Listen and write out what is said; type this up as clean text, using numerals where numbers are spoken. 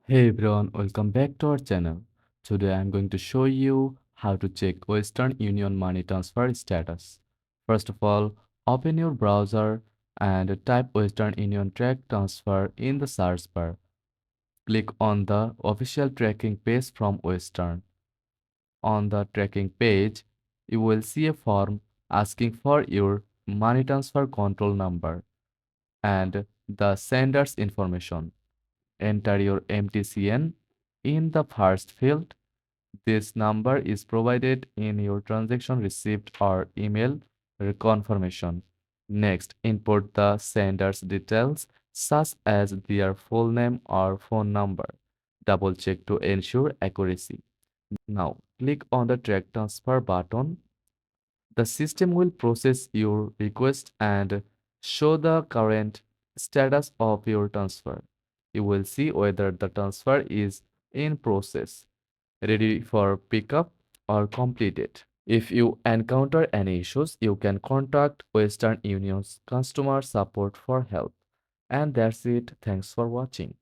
Hey everyone, welcome back to our channel. Today I'm going to show you how to check Western Union money transfer status. First of all, open your browser and type Western Union track transfer in the search bar. Click on the official tracking page from Western. On the tracking page, you will see a form asking for your money transfer control number and the sender's information. Enter your MTCN in the first field. This number is provided in your transaction receipt or email confirmation. Next, input the sender's details such as their full name or phone number. Double check to ensure accuracy. Now, click on the track transfer button. The system will process your request and show the current status of your transfer. You will see whether the transfer is in process, ready for pickup, or completed. If you encounter any issues, you can contact Western Union's customer support for help. And that's it. Thanks for watching.